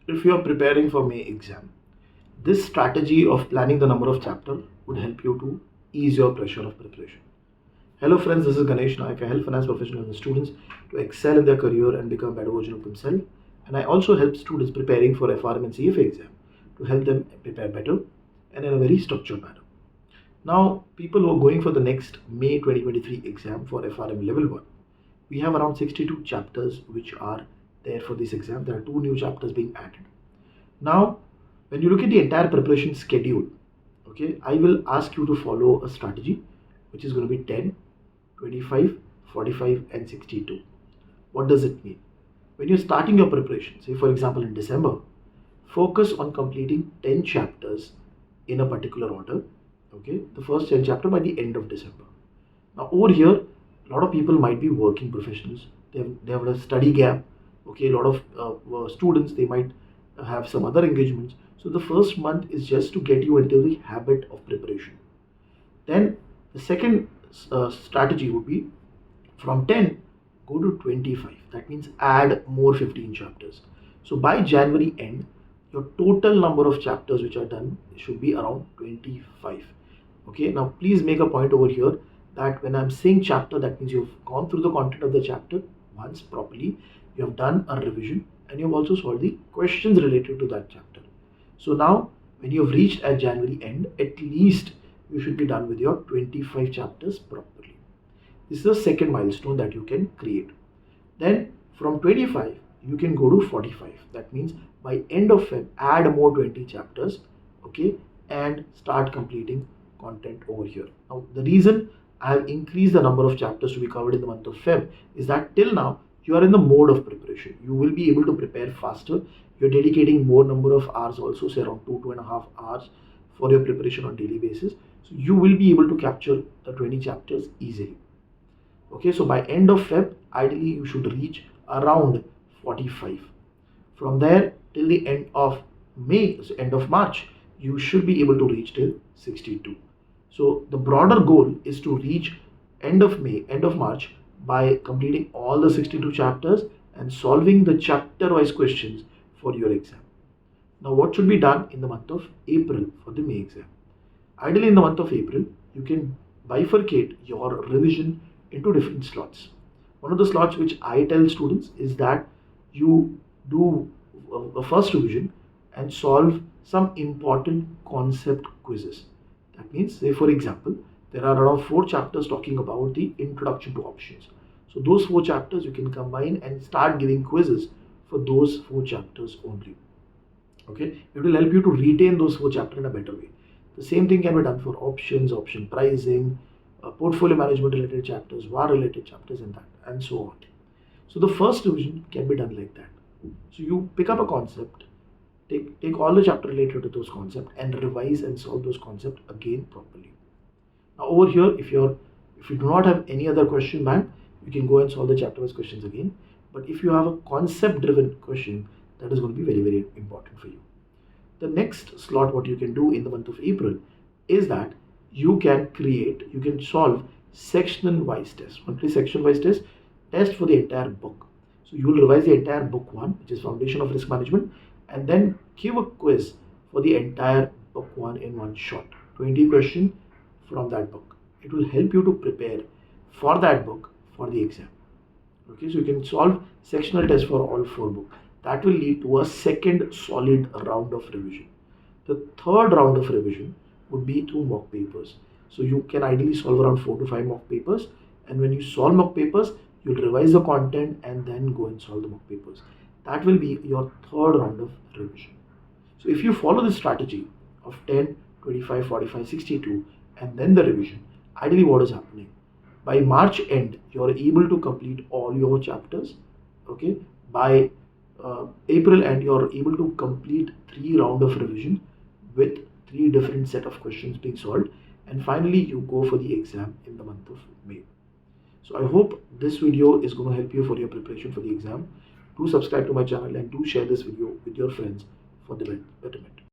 If you are preparing for May exam, this strategy of planning the number of chapters would help you to ease your pressure of preparation. Hello friends, this is Ganesh Naik. I help finance professionals and students to excel in their career and become a better version of themselves. And I also help students preparing for FRM and CFA exam to help them prepare better and in a very structured manner. Now, people who are going for the next May 2023 exam for FRM level 1, we have around 62 chapters which are there for this exam. There are 2 new chapters being added. Now, when you look at the entire preparation schedule, okay, I will ask you to follow a strategy which is going to be 10, 25, 45 and 62. What does it mean? When you're starting your preparation, say for example in December, focus on completing 10 chapters in a particular order, okay, the first 10 chapter by the end of December. Now over here, a lot of people might be working professionals, they have a study gap, okay, a lot of students, they might have some other engagements. So the first month is just to get you into the habit of preparation. Then the second strategy would be from 10 go to 25. That means add more 15 chapters. So by January end, your total number of chapters which are done should be around 25. Okay, now please make a point over here that when I'm saying chapter, that means you've gone through the content of the chapter once properly, you have done a revision and you've also solved the questions related to that chapter. So now when you've reached at January end, at least you should be done with your 25 chapters properly. This is the second milestone that you can create. Then from 25, you can go to 45. That means by end of Feb, add more 20 chapters, okay, and start completing content over here. Now, the reason I have increased the number of chapters to be covered in the month of Feb is that till now, you are in the mode of preparation. You will be able to prepare faster. You're dedicating more number of hours also, say around 2.5 hours for your preparation on daily basis. So you will be able to capture the 20 chapters easily. Okay, so by end of Feb, ideally you should reach around 45. From there till the end of May, so end of March, you should be able to reach till 62. So the broader goal is to reach end of May, end of March by completing all the 62 chapters and solving the chapter wise questions for your exam. Now what should be done in the month of April for the May exam? Ideally in the month of April, you can bifurcate your revision into different slots. One of the slots which I tell students is that you do a first revision and solve some important concept quizzes. That means, say for example, there are around 4 chapters talking about the introduction to options. So those 4 chapters you can combine and start giving quizzes for those 4 chapters only. Okay, it will help you to retain those 4 chapters in a better way. The same thing can be done for options, option pricing, portfolio management related chapters, VAR related chapters and so on. So the first revision can be done like that. So you pick up a concept, take all the chapter related to those concepts and revise and solve those concepts again properly. Now over here, if you do not have any other question bank, you can go and solve the chapter wise questions again. But if you have a concept driven question, that is going to be very, very important for you. The next slot, what you can do in the month of April is that you can solve section wise test, monthly section wise test for the entire book. So you will revise the entire book 1, which is Foundation of Risk Management, and then give a quiz for the entire book 1 in one shot. 20 questions from that book. It will help you to prepare for that book for the exam. Okay, so you can solve sectional test for all 4 books. That will lead to a second solid round of revision. The third round of revision would be through mock papers. So you can ideally solve around 4 to 5 mock papers, and when you solve mock papers, you'll revise the content and then go and solve the mock papers. That will be your third round of revision. So if you follow this strategy of 10, 25, 45, 62 and then the revision, ideally what is happening? By March end, you are able to complete all your chapters. Okay, by April end, you are able to complete 3 rounds of revision with 3 different set of questions being solved, and finally you go for the exam in the month of May. So I hope this video is going to help you for your preparation for the exam. Do subscribe to my channel and do share this video with your friends for the betterment.